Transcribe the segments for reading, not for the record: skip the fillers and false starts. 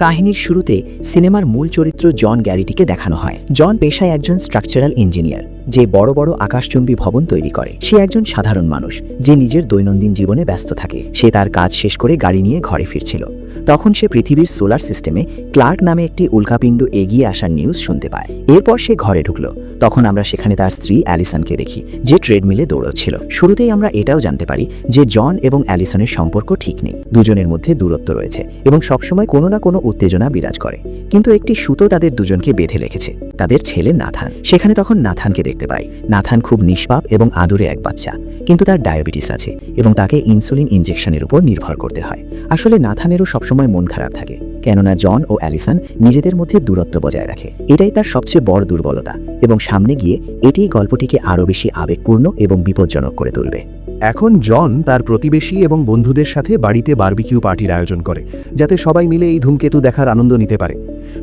কাহিনীর শুরুতে সিনেমার মূল চরিত্র জন গ্যারিটিকে দেখানো হয়। জন পেশায় একজন স্ট্রাকচারাল ইঞ্জিনিয়ার, যে বড় বড় আকাশচুম্বী ভবন তৈরি করে। সে একজন সাধারণ মানুষ যে নিজের দৈনন্দিন জীবনে ব্যস্ত থাকে। সে তার কাজ শেষ করে গাড়ি নিয়ে ঘরে ফিরছিল। তখন সে পৃথিবীর সোলার সিস্টেমে ক্লার্ক নামে একটি উল্কাপিণ্ড এগিয়ে আসার নিউজ শুনতে পায়। এরপর সে ঘরে ঢুকলো। তখন আমরা সেখানে তার স্ত্রী অ্যালিসনকে দেখি, যে ট্রেডমিলে দৌড়চ্ছিল। শুরুতেই আমরা এটাও জানতে পারি যে জন এবং অ্যালিসনের সম্পর্ক ঠিক নেই। দুজনের মধ্যে দূরত্ব রয়েছে এবং সবসময় কোনো না কোনো উত্তেজনা বিরাজ করে। কিন্তু একটি সুতো তাদের দুজনকে বেঁধে রেখেছে, তাদের ছেলে নাথান। সেখানে তখন নাথানকে দেখতে পাই। নাথান খুব নিষ্পাপ এবং আদুরে এক বাচ্চা, কিন্তু তার ডায়াবেটিস আছে এবং তাকে ইনসুলিন ইনজেকশনের উপর নির্ভর করতে হয়। আসলে নাথানেরও সবসময় মন খারাপ থাকে, কেননা জন ও অ্যালিসন নিজেদের মধ্যে দূরত্ব বজায় রাখে। এটাই তার সবচেয়ে বড় দুর্বলতা এবং সামনে গিয়ে এটিই গল্পটিকে আরও বেশি আবেগপূর্ণ এবং বিপজ্জনক করে তুলবে। এখন জন তার প্রতিবেশী এবং বন্ধুদের সাথে বাড়িতে বারবিকিউ পার্টির আয়োজন করে, যাতে সবাই মিলে এই ধূমকেতু দেখার আনন্দ নিতে পারে।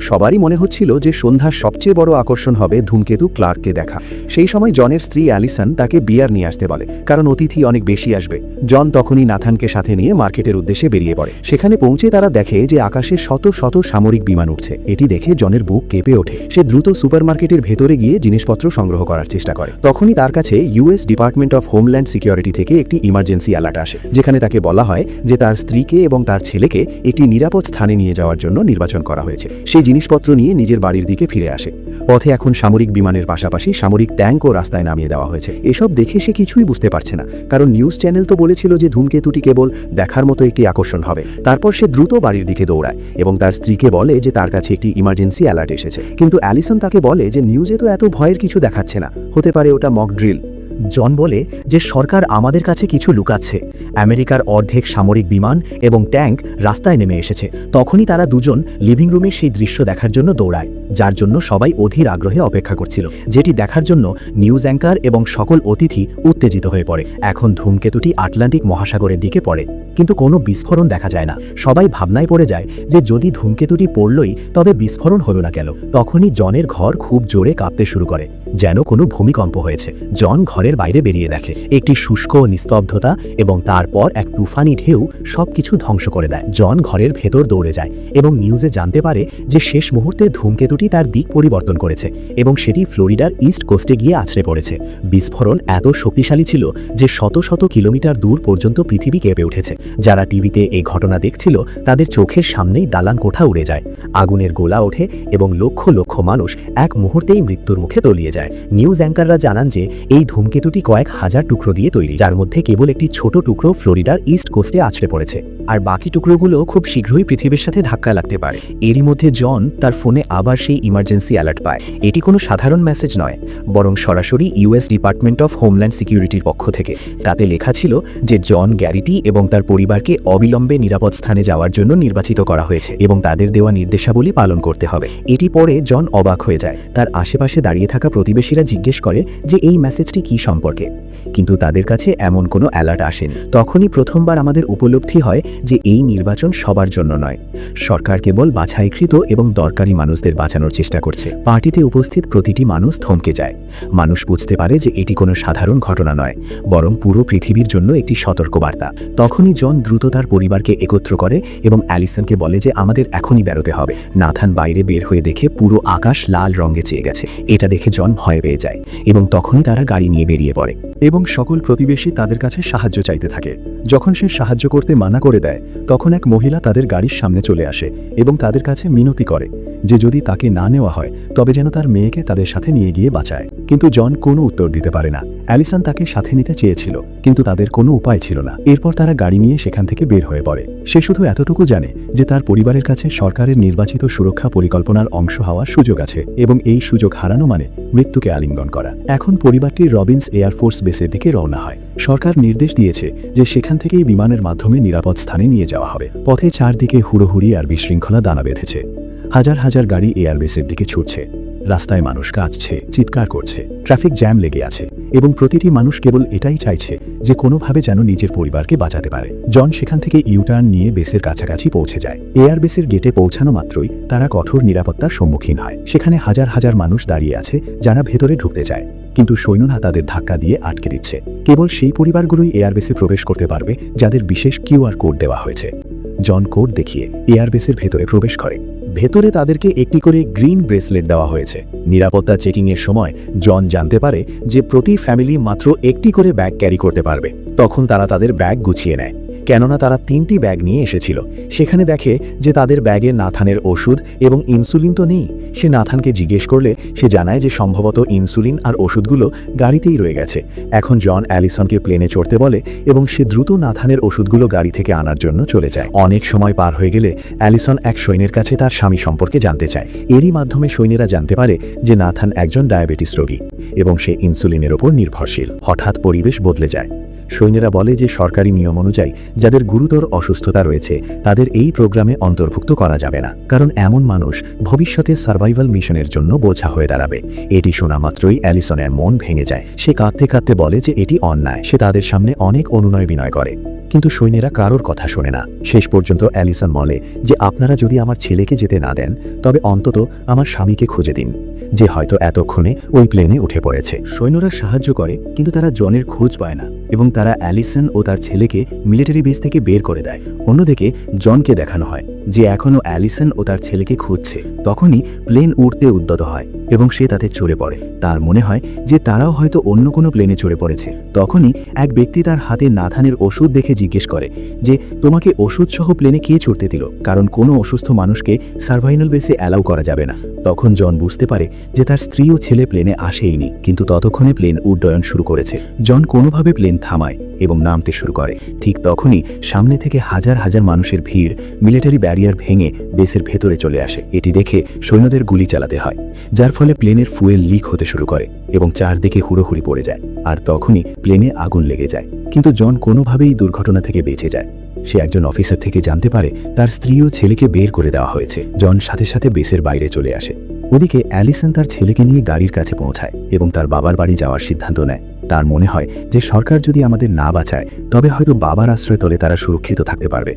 সবারই মনে হচ্ছিল যে সন্ধ্যার সবচেয়ে বড় আকর্ষণ হবে ধূমকেতু ক্লার্ককে দেখা। সেই সময় জনের স্ত্রী অ্যালিসন তাকে বিয়ার নিয়ে আসতে বলে, কারণ অতিথি অনেক বেশি আসবে। জন তখনই নাথানকে সাথে নিয়ে মার্কেটের উদ্দেশ্যে বেরিয়ে পড়ে। সেখানে পৌঁছে তারা দেখে যে আকাশে শত শত সামরিক বিমান উঠছে। এটি দেখে জনের বুক কেঁপে ওঠে। সে দ্রুত সুপারমার্কেটের ভেতরে গিয়ে জিনিসপত্র সংগ্রহ করার চেষ্টা করে। তখনই তার কাছে US department of homeland security থেকে একটি ইমার্জেন্সি অ্যালার্ট আসে, যেখানে তাকে বলা হয় যে তার স্ত্রীকে এবং তার ছেলেকে একটি নিরাপদ স্থানে নিয়ে যাওয়ার জন্য নির্বাচন করা হয়েছে। সেই জিনিসপত্র নিয়ে নিজের বাড়ির দিকে ফিরে আসে। পথে এখন সামরিক বিমানের পাশাপাশি সামরিক ট্যাঙ্কও রাস্তায় নামিয়ে দেওয়া হয়েছে। এসব দেখে সে কিছুই বুঝতে পারছে না, কারণ নিউজ চ্যানেল তো বলেছিল যে ধূমকেতুটি কেবল দেখার মতো একটি আকর্ষণ হবে। তারপর সে দ্রুত বাড়ির দিকে দৌড়ায় এবং তার স্ত্রীকে বলে যে তার কাছে একটি ইমার্জেন্সি অ্যালার্ট এসেছে। কিন্তু অ্যালিসন তাকে বলে যে নিউজে তো এত ভয়ের কিছু দেখাচ্ছে না, হতে পারে ওটা মক ড্রিল। জন বলে যে সরকার আমাদের কাছে কিছু লুকাচ্ছে। আমেরিকার অর্ধেক সামরিক বিমান এবং ট্যাঙ্ক রাস্তায় নেমে এসেছে। তখনই তারা দুজন লিভিং রুমে সেই দৃশ্য দেখার জন্য দৌড়ায়, যার জন্য সবাই অধীর আগ্রহে অপেক্ষা করছিল। যেটি দেখার জন্য নিউজ অ্যাঙ্কার এবং সকল অতিথি উত্তেজিত হয়ে পড়ে। এখন ধূমকেতুটি আটলান্টিক মহাসাগরের দিকে পড়ে, কিন্তু কোনো বিস্ফোরণ দেখা যায় না। সবাই ভাবনায় পড়ে যায় যে যদি ধূমকেতুটি পড়লই তবে বিস্ফোরণ হলো না কেন। তখনই জনের ঘর খুব জোরে কাঁপতে শুরু করে, যেন কোনো ভূমিকম্প হয়েছে। জন ঘরের বাইরে বেরিয়ে দেখে একটি শুষ্ক নিস্তব্ধতা এবং তারপর এক তুফানি ঢেউ সবকিছু ধ্বংস করে দেয়। জন ঘরের ভেতর দৌড়ে যায় এবং নিউজে জানতে পারে যে শেষ মুহূর্তে ধূমকেতুটি তার দিক পরিবর্তন করেছে এবং সেটি ফ্লোরিডার ইস্ট কোস্টে গিয়ে আছড়ে পড়েছে। বিস্ফোরণ এত শক্তিশালী ছিল যে শত শত কিলোমিটার দূর পর্যন্ত পৃথিবী কেঁপে উঠেছে। যারা টিভিতে এই ঘটনা দেখছিল তাদের চোখের সামনেই দালান কোঠা উড়ে যায়, আগুনের গোলা ওঠে এবং লক্ষ লক্ষ মানুষ এক মুহূর্তেই মৃত্যুর মুখে তলিয়ে যায়। নিউজ অ্যাঙ্কাররা জানান যে এই ধূমকেতুটি কয়েক হাজার টুকরো দিয়ে তৈরি, যার মধ্যে কেবল একটি ছোট টুকরো ফ্লোরিডার ইস্ট কোস্টে আছড়ে পড়েছে, আর বাকি টুকরোগুলো খুব শীঘ্রই পৃথিবীর সাথে ধাক্কা লাগতে পারে। এরই মধ্যে জন তার ফোনে আবার সেই ইমার্জেন্সি অ্যালার্ট পায়। এটি কোনো সাধারণ মেসেজ নয়, বরং সরাসরি ইউএস ডিপার্টমেন্ট অফ হোমল্যান্ড সিকিউরিটির পক্ষ থেকে। তাতে লেখা ছিল যে জন গ্যারিটি এবং তার পরিবারকে অবিলম্বে নিরাপদ স্থানে যাওয়ার জন্য নির্বাচিত করা হয়েছে এবং তাদের দেওয়া নির্দেশাবলী পালন করতে হবে। এটি পড়ে জন অবাক হয়ে যায়। তার আশেপাশে দাঁড়িয়ে থাকা প্রতিবেশীরা জিজ্ঞেস করে যে এই মেসেজটি কি সম্পর্কে, কিন্তু তাদের কাছে এমন কোনো অ্যালার্ট আসেনি। তখনই প্রথমবার আমাদের উপলব্ধি হয় যে এই নির্বাচন সবার জন্য নয়। সরকার কেবল বাছাইকৃত এবং দরকারি মানুষদের বাঁচানোর চেষ্টা করছে। পার্টিতে উপস্থিত প্রতিটি মানুষ থমকে যায়। মানুষ বুঝতে পারে যে এটি কোনো সাধারণ ঘটনা নয়, বরং পুরো পৃথিবীর জন্য একটি সতর্কবার্তা। তখনই জন দ্রুত তার পরিবারকে একত্র করে এবং অ্যালিসনকে বলে যে আমাদের এখনই বেরোতে হবে। নাথান বাইরে বের হয়ে দেখে পুরো আকাশ লাল রঙে চেয়ে গেছে। এটা দেখে জন ভয় পেয়ে যায় এবং তখনই তারা গাড়ি নিয়ে বেরিয়ে পড়ে এবং সকল প্রতিবেশী তাদের কাছে সাহায্য চাইতে থাকে। যখন সে সাহায্য করতে মানা করে দেয়, তখন এক মহিলা তাদের গাড়ির সামনে চলে আসে এবং তাদের কাছে মিনতি করে যে যদি তাকে না নেওয়া হয় তবে যেন তার মেয়েকে তাদের সাথে নিয়ে গিয়ে বাঁচায়। কিন্তু জন কোনো উত্তর দিতে পারে না। অ্যালিসন তাকে সাথে নিতে চেয়েছিল, কিন্তু তাদের কোনো উপায় ছিল না। এরপর তারা গাড়ি নিয়ে সেখান থেকে বের হয়ে পড়ে। সে শুধু এতটুকু জানে যে তার পরিবারের কাছে সরকারের নির্বাচিত সুরক্ষা পরিকল্পনার অংশ হওয়ার সুযোগ আছে এবং এই সুযোগ হারানো মানে মৃত্যুকে আলিঙ্গন করা। এখন পরিবারটি রবিন্স এয়ারফোর্স বেসের দিকে রওনা হয়। সরকার নির্দেশ দিয়েছে যে সেখান থেকেই বিমানের মাধ্যমে নিরাপদ স্থানে নিয়ে যাওয়া হবে। পথে চারদিকে হুড়োহুড়ি আর বিশৃঙ্খলা দানা বেঁধেছে। হাজার হাজার গাড়ি এয়ারবেসের দিকে ছুটছে। রাস্তায় মানুষ কাঁদছে, চিৎকার করছে, ট্রাফিক জ্যাম লেগে আছে এবং প্রতিটি মানুষ কেবল এটাই চাইছে যে কোনোভাবে যেন নিজের পরিবারকে বাঁচাতে পারে। জন সেখান থেকে ইউটার্ন নিয়ে বেসের কাছাকাছি পৌঁছে যায়। এয়ারবেসের গেটে পৌঁছানো মাত্রই তারা কঠোর নিরাপত্তার সম্মুখীন হয়। সেখানে হাজার হাজার মানুষ দাঁড়িয়ে আছে যারা ভেতরে ঢুকতে চায়, কিন্তু সৈন্যরা তাদের ধাক্কা দিয়ে আটকে দিচ্ছে। কেবল সেই পরিবারগুলোই এয়ারবেসে প্রবেশ করতে পারবে যাদের বিশেষ কিউআর কোড দেওয়া হয়েছে। জন কোড দেখিয়ে এয়ারবেসের ভেতরে প্রবেশ করে। ভেতরে তাদেরকে একটি করে গ্রিন ব্রেসলেট দেওয়া হয়েছে। নিরাপত্তা চেকিংয়ের সময় জন জানতে পারে যে প্রতি ফ্যামিলি মাত্র একটি করে ব্যাগ ক্যারি করতে পারবে। তখন তারা তাদের ব্যাগ গুছিয়ে নেয়, কেননা তারা 3টি ব্যাগ নিয়ে এসেছিল। সেখানে দেখে যে তাদের ব্যাগে নাথানের ওষুধ এবং ইনসুলিন তো নেই। সে নাথানকে জিজ্ঞেস করলে সে জানায় যে সম্ভবত ইনসুলিন আর ওষুধগুলো গাড়িতেই রয়ে গেছে। এখন জন অ্যালিসনকে প্লেনে চড়তে বলে এবং সে দ্রুত নাথানের ওষুধগুলো গাড়ি থেকে আনার জন্য চলে যায়। অনেক সময় পার হয়ে গেলে অ্যালিসন এক সৈন্যের কাছে তার স্বামী সম্পর্কে জানতে চায়। এরই মাধ্যমে সৈন্যরা জানতে পারে যে নাথান একজন ডায়াবেটিস রোগী এবং সে ইনসুলিনের ওপর নির্ভরশীল। হঠাৎ পরিবেশ বদলে যায়। সৈন্যরা বলে যে সরকারি নিয়ম অনুযায়ী যাদের গুরুতর অসুস্থতা রয়েছে তাদের এই প্রোগ্রামে অন্তর্ভুক্ত করা যাবে না, কারণ এমন মানুষ ভবিষ্যতে সার্ভাইভাল মিশনের জন্য বোঝা হয়ে দাঁড়াবে। এটি শোনা মাত্রই অ্যালিসনের মন ভেঙে যায়। সে কাঁদতে কাঁদতে বলে যে এটি অন্যায়। সে তাদের সামনে অনেক অনুনয় বিনয় করে, কিন্তু সৈন্যরা কারোর কথা শোনে না। শেষ পর্যন্ত অ্যালিসন বলে যে আপনারা যদি আমার ছেলেকে যেতে না দেন তবে অন্তত আমার স্বামীকে খুঁজে দিন, যে হয়তো এতক্ষণে ওই প্লেনে উঠে পড়েছে। সৈন্যরা সাহায্য করে, কিন্তু তারা জনের খোঁজ পায় না এবং তারা অ্যালিসন ও তার ছেলেকে মিলিটারি বেস থেকে বের করে দেয়। অন্যদিকে জনকে দেখানো হয় যে এখনও অ্যালিসন ও তার ছেলেকে খুঁজছে। তখনই প্লেন উড়তে উদ্যত হয় এবং সে তাতে চড়ে পড়ে। তার মনে হয় যে তারাও হয়তো অন্য কোনো প্লেনে চড়ে পড়েছে। তখনই এক ব্যক্তি তার হাতে নাথানের ওষুধ দেখে জিজ্ঞেস করে যে তোমাকে ওষুধ সহ প্লেনে কে চড়তে দিল, কারণ কোনো অসুস্থ মানুষকে সার্ভাইভাল বেসে অ্যালাউ করা যাবে না। তখন জন বুঝতে পারে যে তার স্ত্রী ও ছেলে প্লেনে আসেইনি, কিন্তু ততক্ষণে প্লেন উড্ডয়ন শুরু করেছে। জন কোনোভাবে প্লেন থামায় এবং নামতে শুরু করে। ঠিক তখনই সামনে থেকে হাজার হাজার মানুষের ভিড় মিলিটারি ব্যারিয়ার ভেঙে বেসের ভেতরে চলে আসে। এটি দেখে সৈন্যদের গুলি চালাতে হয়, যার ফলে প্লেনের ফুয়েল লিক হতে শুরু করে এবং চারদিকে হুড়োহুড়ি পড়ে যায়। আর তখনই প্লেনে আগুন লেগে যায়, কিন্তু জন কোনোভাবেই দুর্ঘটনা থেকে বেঁচে যায়। সে একজন অফিসার থেকে জানতে পারে তার স্ত্রী ও ছেলেকে বের করে দেওয়া হয়েছে। জন সাথে সাথে বেসের বাইরে চলে আসে। ওদিকে অ্যালিসন তার ছেলেকে নিয়ে গাড়ির কাছে পৌঁছায় এবং তার বাবার বাড়ি যাওয়ার সিদ্ধান্ত নেয়। তার মনে হয় যে সরকার যদি আমাদের না বাঁচায় তবে হয়তো বাবার আশ্রয়তলে তারা সুরক্ষিত থাকতে পারবে,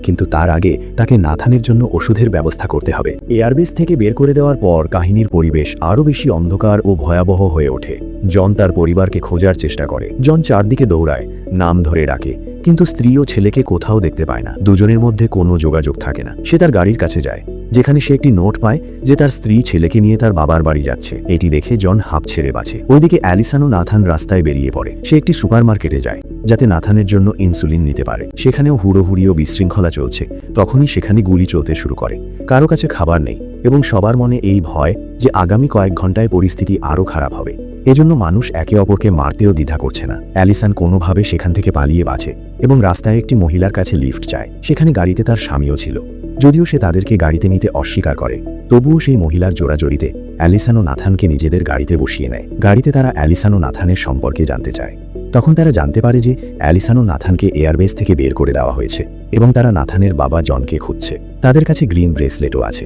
কিন্তু তার আগে তাকে নাথানের জন্য ওষুধের ব্যবস্থা করতে হবে। এয়ারবেস থেকে বের করে দেওয়ার পর কাহিনীর পরিবেশ আরও বেশি অন্ধকার ও ভয়াবহ হয়ে ওঠে। জন তার পরিবারকে খোঁজার চেষ্টা করে। জন চারদিকে দৌড়ায়, নাম ধরে ডাকে, কিন্তু স্ত্রী ও ছেলেকে কোথাও দেখতে পায় না। দুজনের মধ্যে কোনো যোগাযোগ থাকে না। সে তার গাড়ির কাছে যায়, যেখানে সে একটি নোট পায় যে তার স্ত্রী ছেলেকে নিয়ে তার বাবার বাড়ি যাচ্ছে। এটি দেখে জন হাঁপ ছেড়ে বাঁচে। ওইদিকে অ্যালিসন ও নাথান রাস্তায় বেরিয়ে পড়ে। সে একটি সুপারমার্কেটে যায় যাতে নাথানের জন্য ইনসুলিন নিতে পারে। সেখানেও হুড়োহুড়ি ও বিশৃঙ্খলা চলছে। তখনই সেখানে গুলি চলতে শুরু করে। কারো কাছে খাবার নেই এবং সবার মনে এই ভয় যে আগামী কয়েক ঘন্টায় পরিস্থিতি আরও খারাপ হবে। এজন্য মানুষ একে অপরকে মারতেও দ্বিধা করছে না। অ্যালিসন কোনোভাবে সেখান থেকে পালিয়ে বাঁচে এবং রাস্তায় একটি মহিলার কাছে লিফট চায়। সেখানে গাড়িতে তার স্বামীও ছিল। যদিও সে তাদেরকে গাড়িতে নিতে অস্বীকার করে, তবুও সেই মহিলার জোড়াজড়িতে অ্যালিসন ও নাথানকে নিজেদের গাড়িতে বসিয়ে নেয়। গাড়িতে তারা অ্যালিসন ও নাথানের সম্পর্কে জানতে চায়। তখন তারা জানতে পারে যে অ্যালিসন ও নাথানকে এয়ারবেস থেকে বের করে দেওয়া হয়েছে এবং তারা নাথানের বাবা জনকে খুঁজছে। তাদের কাছে গ্রিন ব্রেসলেটও আছে।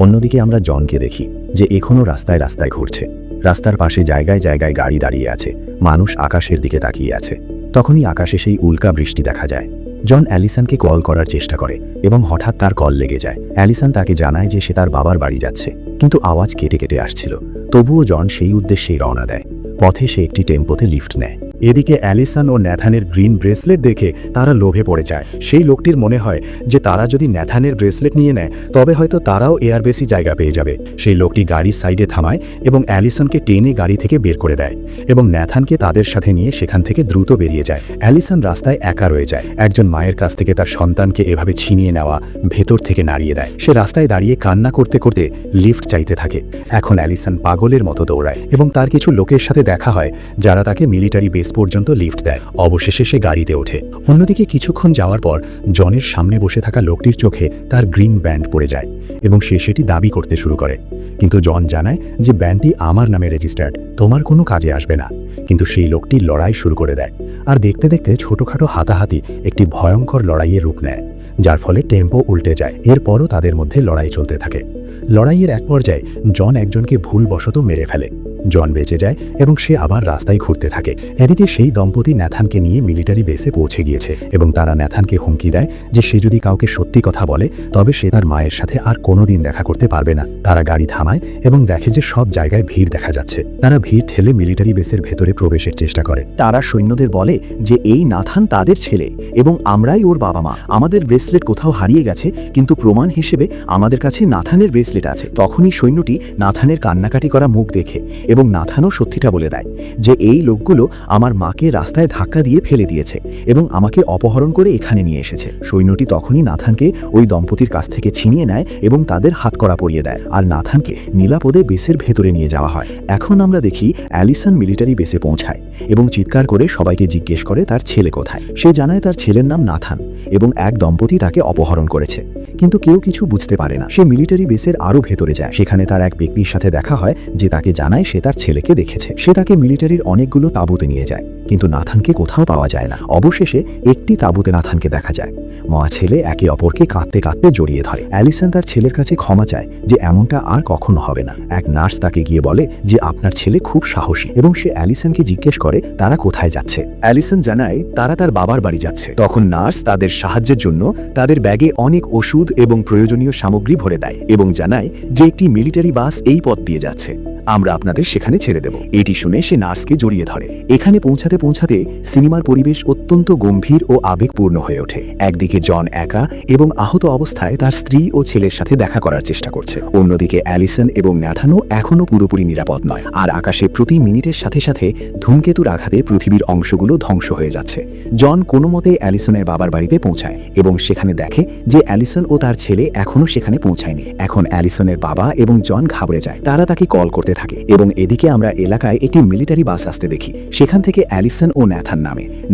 অন্যদিকে আমরা জনকে দেখি যে এখনও রাস্তায় রাস্তায় ঘুরছে। রাস্তার পাশে জায়গায় জায়গায় গাড়ি দাঁড়িয়ে আছে, মানুষ আকাশের দিকে তাকিয়ে আছে। তখনই আকাশে সেই উল্কা বৃষ্টি দেখা যায়। জন অ্যালিসনকে কল করার চেষ্টা করে এবং হঠাৎ তার কল লেগে যায়। অ্যালিসন তাকে জানায় যে সে তার বাবার বাড়ি যাচ্ছে, কিন্তু আওয়াজ কেটে কেটে আসছিল। তবুও জন সেই উদ্দেশ্যেই রওনা দেয়। পথে সে একটি টেম্পোতে লিফট নেয়। এদিকে অ্যালিসন ও ন্যাথানের গ্রিন ব্রেসলেট দেখে তারা লোভে পড়ে যায়। সেই লোকটির মনে হয় যে তারা যদি ন্যাথানের ব্রেসলেট নিয়ে নেয় তবে হয়তো তারাও এয়ারবেসি জায়গা পেয়ে যাবে। সেই লোকটি গাড়ির সাইডে থামায় এবং অ্যালিসনকে টেনে গাড়ি থেকে বের করে দেয় এবং ন্যাথানকে তাদের সাথে নিয়ে সেখান থেকে দ্রুত বেরিয়ে যায়। অ্যালিসন রাস্তায় একা রয়ে যায়। একজন মায়ের কাছ থেকে তার সন্তানকে এভাবে ছিনিয়ে নেওয়া ভেতর থেকে নাড়িয়ে দেয়। সে রাস্তায় দাঁড়িয়ে কান্না করতে করতে লিফট চাইতে থাকে। এখন অ্যালিসন পাগলের মতো দৌড়ায় এবং তার কিছু লোকের সাথে দেখা হয় যারা তাকে মিলিটারি বেস পর্যন্ত লিফট দেয়। অবশেষে সে গাড়িতে ওঠে। অন্যদিকে কিছুক্ষণ যাওয়ার পর জনের সামনে বসে থাকা লোকটির চোখে তার গ্রিন ব্যান্ড পড়ে যায় এবং সে সেটি দাবি করতে শুরু করে, কিন্তু জন জানায় যে ব্যান্ডটি আমার নামে রেজিস্টার্ড, তোমার কোনো কাজে আসবে না। কিন্তু সেই লোকটি লড়াই শুরু করে দেয় আর দেখতে দেখতে ছোটখাটো হাতাহাতি একটি ভয়ঙ্কর লড়াইয়ের রূপ নেয়, যার ফলে টেম্পো উল্টে যায়। এরপরও তাদের মধ্যে লড়াই চলতে থাকে। লড়াইয়ের এক পর্যায়ে জন একজনকে ভুলবশত মেরে ফেলে জন বেঁচে যায় এবং সে আবার রাস্তায় ঘুরতে থাকে। এদিকে সেই দম্পতি ন্যাথানকে নিয়ে মিলিটারি বেসে পৌঁছে গিয়েছে এবং তারা ন্যাথানকে হুমকি দেয় যে সে যদি কাউকে সত্যি কথা বলে তবে সে তার মায়ের সাথে আর কোনোদিন দেখা করতে পারবে না। তারা গাড়ি থামায় এবং দেখে যে সব জায়গায় ভিড় দেখা যাচ্ছে। তারা ভিড় ঠেলে মিলিটারি বেসের ভেতরে প্রবেশের চেষ্টা করে। তারা সৈন্যদের বলে যে এই নাথান তাদের ছেলে এবং আমরাই ওর বাবা মা। আমাদের ব্রেসলেট কোথাও হারিয়ে গেছে, কিন্তু প্রমাণ হিসেবে আমাদের কাছে নাথানের ব্রেসলেট আছে। তখনই সৈন্যটি নাথানের কান্নাকাটি করা মুখ দেখে এবং নাথানও সত্যিটা বলে দেয় যে এই লোকগুলো আমার মাকে রাস্তায় ধাক্কা দিয়ে ফেলে দিয়েছে এবং আমাকে অপহরণ করে এখানে নিয়ে এসেছে। সৈন্যটি তখনই নাথানকে ওই দম্পতির কাছ থেকে ছিনিয়ে নেয় এবং তাদের হাতকড়া পরিয়ে দেয়, আর নাথানকে নিরাপদে বেসের ভেতরে নিয়ে যাওয়া হয়। এখন আমরা দেখি অ্যালিসন মিলিটারি বেসে পৌঁছায় এবং চিৎকার করে সবাইকে জিজ্ঞেস করে তার ছেলে কোথায়। সে জানায় তার ছেলের নাম নাথান এবং এক দম্পতি তাকে অপহরণ করেছে, কিন্তু কেউ কিছু বুঝতে পারে না। সে মিলিটারি বেসের আরও ভেতরে যায়। সেখানে তার এক ব্যক্তির সাথে দেখা হয় যে তাকে জানায় সে তার ছেলেকে দেখেছে। সে তাকে মিলিটারির অনেকগুলো তাঁবুতে নিয়ে যায়, কিন্তু নাথানকে কোথাও পাওয়া যায় না। অবশেষে একটি তাঁবুতে নাথানকে দেখা যায়। মা ছেলে একে অপরকে কাঁদতে কাঁদতে জড়িয়ে ধরে। অ্যালিসন তার ছেলের কাছে ক্ষমা চায় যে এমনটা আর কখনো হবে না। এক নার্স তাকে গিয়ে বলে যে আপনার ছেলে খুব সাহসী, এবং সে অ্যালিসনকে জিজ্ঞেস করে তারা কোথায় যাচ্ছে। অ্যালিসন জানায় তারা তার বাবার বাড়ি যাচ্ছে। তখন নার্স তাদের সাহায্যের জন্য তাদের ব্যাগে অনেক ওষুধ এবং প্রয়োজনীয় সামগ্রী ভরে দেয় এবং জানায় যে একটি মিলিটারি বাস এই পথ দিয়ে যাচ্ছে, আমরা আপনাদের সেখানে ছেড়ে দেব। এটি শুনে সে নার্সকে জড়িয়ে ধরে। এখানে পৌঁছাতে পৌঁছাতে সিনেমার পরিবেশ অত্যন্ত গম্ভীর ও আবেগপূর্ণ হয়ে ওঠে। একদিকে জন একা এবং আহত অবস্থায় তার স্ত্রী ও ছেলের সাথে দেখা করার চেষ্টা করছে, অন্যদিকে অ্যালিসন এবং ন্যাথানও এখনও পুরোপুরি নিরাপদ নয়। আর আকাশে প্রতি মিনিটের সাথে সাথে ধূমকেতুর আঘাতে পৃথিবীর অংশগুলো ধ্বংস হয়ে যাচ্ছে। জন কোনো মতে অ্যালিসনের বাবার বাড়িতে পৌঁছায় এবং সেখানে দেখে যে অ্যালিসন ও তার ছেলে এখনও সেখানে পৌঁছায়নি। এখন অ্যালিসনের বাবা এবং জন ঘাবড়ে যায়। তারা তাকে কল করতে থাকে এবং এদিকে আমরা এলাকায় একটি মিলিটারি বাস আসতে দেখি। সেখান থেকে অ্যালিসন ও ন্যাথান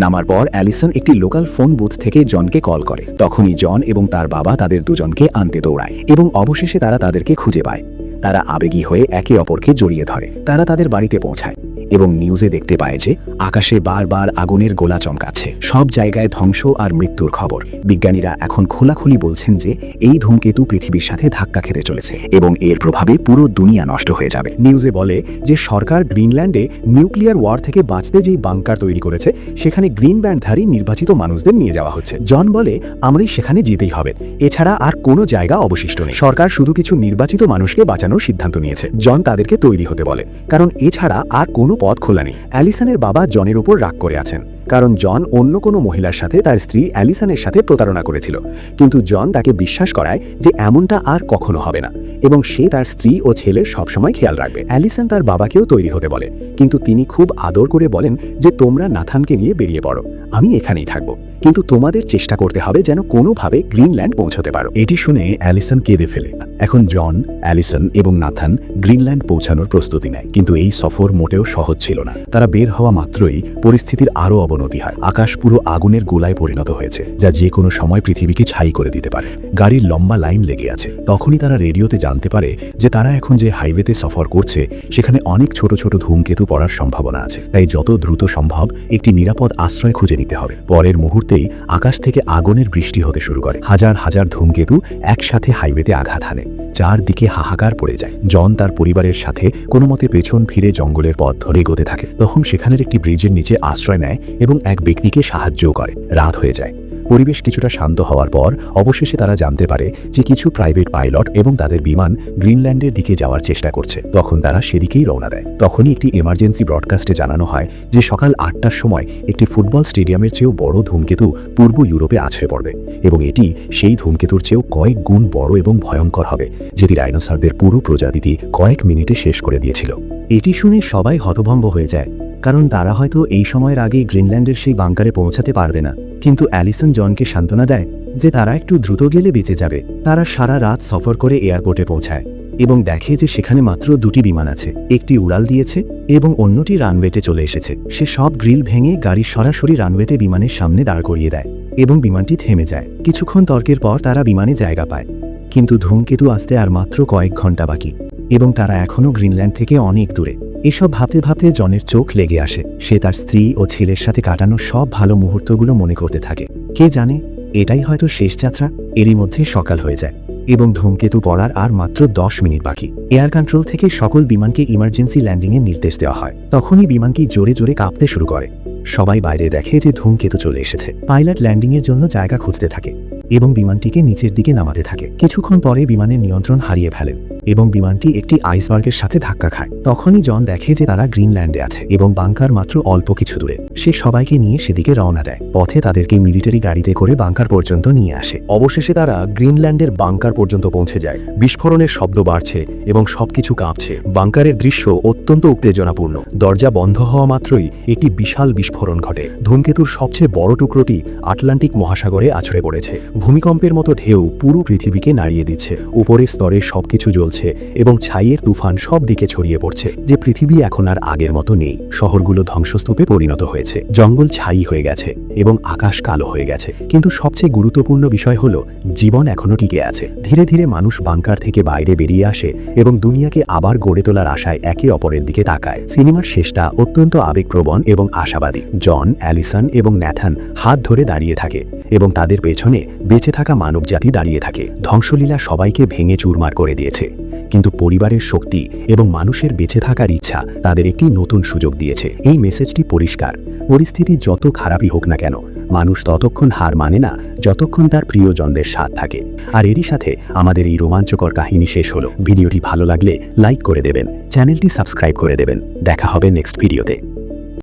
নামার পর অ্যালিসন একটি লোকাল ফোন বুথ থেকে জনকে কল করে। তখনই জন এবং তার বাবা তাদের দুজনকে আনতে দৌড়ায় এবং অবশেষে তারা তাদেরকে খুঁজে পায়। তারা আবেগী হয়ে একে অপরকে জড়িয়ে ধরে। তারা তাদের বাড়িতে পৌঁছায় এবং নিউজে দেখতে পায় যে আকাশে বারবার আগুনের গোলা চমকাচ্ছে, সব জায়গায় ধ্বংস আর মৃত্যুর খবর। বিজ্ঞানীরা এখন খোলাখুলি বলছেন যে এই ধূমকেতু পৃথিবীর সাথে ধাক্কা খেতে চলেছে এবং এর প্রভাবে পুরো দুনিয়া নষ্ট হয়ে যাবে। নিউজে বলে যে সরকার গ্রিনল্যান্ডে নিউক্লিয়ার ওয়ার থেকে বাঁচতে যেই বাংকার তৈরি করেছে সেখানে গ্রিন ব্যান্ডধারী নির্বাচিত মানুষদের নিয়ে যাওয়া হচ্ছে। জন বলে আমাদের সেখানে যেতেই হবে, এছাড়া আর কোনো জায়গা অবশিষ্ট নেই। সরকার শুধু কিছু নির্বাচিত মানুষকে বাঁচানোর সিদ্ধান্ত নিয়েছে। জন তাদেরকে তৈরি হতে বলে, কারণ এছাড়া আর কোনো পথ খোলা নেই। অ্যালিসনের বাবা জনের উপর রাগ করে আছেন, কারণ জন অন্য কোনো মহিলার সাথে তার স্ত্রী অ্যালিসনের সাথে প্রতারণা করেছিল, কিন্তু জন তাকে বিশ্বাস করায় যে এমনটা আর কখনো হবে না এবং সে তার স্ত্রী ও ছেলের সবসময় খেয়াল রাখবে। অ্যালিসন তার বাবাকেও তৈরি হতে বলে, কিন্তু তিনি খুব আদর করে বলেন যে তোমরা নাথানকে নিয়ে বেরিয়ে পড়ো, আমি এখানেই থাকবো, কিন্তু তোমাদের চেষ্টা করতে হবে যেন কোনোভাবে গ্রিনল্যান্ড পৌঁছতে পারো। এটি শুনে অ্যালিসন কেঁদে ফেলে। এখন জন, অ্যালিসন এবং নাথান গ্রিনল্যান্ড পৌঁছানোর প্রস্তুতি নেয়, কিন্তু এই সফর মোটেও সহজ ছিল না। তারা বের হওয়া মাত্রই পরিস্থিতির আরও অবনতি হয়। আকাশ পুরো আগুনের গোলায় পরিণত হয়েছে, যা যে কোনো সময় পৃথিবীকে ছাই করে দিতে পারে। গাড়ির লম্বা লাইন লেগে আছে। তখনই তারা রেডিওতে জানতে পারে যে তারা এখন যে হাইওয়েতে সফর করছে সেখানে অনেক ছোট ছোট ধূমকেতু পড়ার সম্ভাবনা আছে, তাই যত দ্রুত সম্ভব একটি নিরাপদ আশ্রয় খুঁজে নিতে হবে। পরের মুহূর্তেই আকাশ থেকে আগুনের বৃষ্টি হতে শুরু করে। হাজার হাজার ধূমকেতু একসাথে হাইওয়েতে আঘাত হানে, চারদিকে হাহাকার পড়ে যায়। জন তার পরিবারের সাথে কোনো মতে পেছন ফিরে জঙ্গলের পথ ধরে এগোতে থাকে। তখন সেখানের একটি ব্রিজের নিচে আশ্রয় নেয় এবং এক ব্যক্তিকে সাহায্যও করে। রাত হয়ে যায়। পরিবেশ কিছুটা শান্ত হওয়ার পর অবশেষে তারা জানতে পারে যে কিছু প্রাইভেট পাইলট এবং তাদের বিমান গ্রিনল্যান্ডের দিকে যাওয়ার চেষ্টা করছে। তখন তারা সেদিকেই রওনা দেয়। তখনই একটি এমার্জেন্সি ব্রডকাস্টে জানানো হয় যে সকাল 8টার সময় একটি ফুটবল স্টেডিয়ামের চেয়েও বড় ধূমকেতু পূর্ব ইউরোপে আছড়ে পড়বে এবং এটি সেই ধূমকেতুর চেয়েও কয়েক গুণ বড় এবং ভয়ঙ্কর হবে, যেটি ডাইনোসরদের পুরো প্রজাতিটি কয়েক মিনিটে শেষ করে দিয়েছিল। এটি শুনে সবাই হতভম্ব হয়ে যায়, কারণ তারা হয়তো এই সময়ের আগেই গ্রিনল্যান্ডের সেই বাংকারে পৌঁছাতে পারবে না। কিন্তু অ্যালিসন জনকে সান্ত্বনা দেয় যে তারা একটু দ্রুত গেলে বেঁচে যাবে। তারা সারা রাত সফর করে এয়ারপোর্টে পৌঁছায় এবং দেখে যে সেখানে মাত্র দুটি বিমান আছে, একটি উড়াল দিয়েছে এবং অন্যটি রানওয়েতে চলে এসেছে। সে সব গ্রিল ভেঙে গাড়ি সরাসরি রানওয়েতে বিমানের সামনে দাঁড় করিয়ে দেয় এবং বিমানটি থেমে যায়। কিছুক্ষণ তর্কের পর তারা বিমানে জায়গা পায়, কিন্তু ধূমকেতু আসতে আর মাত্র কয়েক ঘন্টা বাকি এবং তারা এখনও গ্রিনল্যান্ড থেকে অনেক দূরে। এসব ভাবতে ভাবতে জনের চোখ লেগে আসে। সে তার স্ত্রী ও ছেলের সাথে কাটানো সব ভালো মুহূর্তগুলো মনে করতে থাকে। কে জানে এটাই হয়তো শেষ যাত্রা। এরই মধ্যে সকাল হয়ে যায়। এবং ধূমকেতু পড়ার আর মাত্র 10 মিনিট বাকি। এয়ার কন্ট্রোল থেকে সকল বিমানকে ইমার্জেন্সি ল্যান্ডিংয়ের নির্দেশ দেওয়া হয়। তখনই বিমানটি জোরে জোরে কাঁপতে শুরু করে। সবাই বাইরে দেখে যে ধূমকেতু চলে এসেছে। পাইলট ল্যান্ডিংয়ের জন্য জায়গা খুঁজতে থাকে এবং বিমানটিকে নিচের দিকে নামাতে থাকে। কিছুক্ষণ পরে বিমানের নিয়ন্ত্রণ হারিয়ে ফেলেন এবং বিমানটি একটি আইসবার্গের সাথে ধাক্কা খায়। তখনই জন দেখে যে তারা গ্রিনল্যান্ডে আছে এবং বাংকার মাত্র অল্প কিছু দূরে। সে সবাইকে নিয়ে সেদিকে রওনা দেয়। পথে তাদেরকে মিলিটারি গাড়িতে করে বাংকার পর্যন্ত নিয়ে আসে। অবশেষে তারা গ্রিনল্যান্ডের বাংকার পর্যন্ত পৌঁছে যায়। বিস্ফোরণের শব্দ বাড়ছে এবং সবকিছু কাঁপছে। বাংকারের দৃশ্য অত্যন্ত উত্তেজনাপূর্ণ। দরজা বন্ধ হওয়া মাত্রই একটি বিশাল বিস্ফোরণ ঘটে। ধূমকেতুর সবচেয়ে বড় টুকরোটি আটলান্টিক মহাসাগরে আছড়ে পড়েছে। ভূমিকম্পের মতো ঢেউ পুরো পৃথিবীকে নাড়িয়ে দিচ্ছে। উপরের স্তরে সবকিছু জ্বলছে এবং ছাইয়ের তুফান সব দিকে ছড়িয়ে পড়ছে। যে পৃথিবী এখন আর আগের মতো নেই। শহরগুলো ধ্বংসস্তূপে পরিণত হয়েছে। জঙ্গল ছাই হয়ে গেছে এবং আকাশ কালো হয়ে গেছে। কিন্তু সবচেয়ে গুরুত্বপূর্ণ বিষয় হলো জীবন এখনো টিকে আছে। ধীরে ধীরে মানুষ বাংকার থেকে বাইরে বেরিয়ে আসে এবং দুনিয়াকে আবার গড়ে তোলার আশায় একে অপরের দিকে তাকায়। সিনেমার শেষটা অত্যন্ত আবেগপ্রবণ এবং আশাবাদী। জন, অ্যালিসন এবং ন্যাথান হাত ধরে দাঁড়িয়ে থাকে এবং তাদের পেছনে বেঁচে থাকা মানবজাতি দাঁড়িয়ে থাকে। ধ্বংসলীলা সবাইকে ভেঙে চুরমার করে দিয়েছে, কিন্তু পরিবারের শক্তি এবং মানুষের বেঁচে থাকার ইচ্ছা তাদের একটি নতুন সুযোগ দিয়েছে। এই মেসেজটি পরিষ্কার, পরিস্থিতি যত খারাপই হোক না কেন, মানুষ ততক্ষণ হার মানে না যতক্ষণ তার প্রিয়জনদের সাথ থাকে। আর এরই সাথে আমাদের এই রোমাঞ্চকর কাহিনী শেষ হলো। ভিডিওটি ভালো লাগলে লাইক করে দেবেন, চ্যানেলটি সাবস্ক্রাইব করে দেবেন। দেখা হবে নেক্সট ভিডিওতে।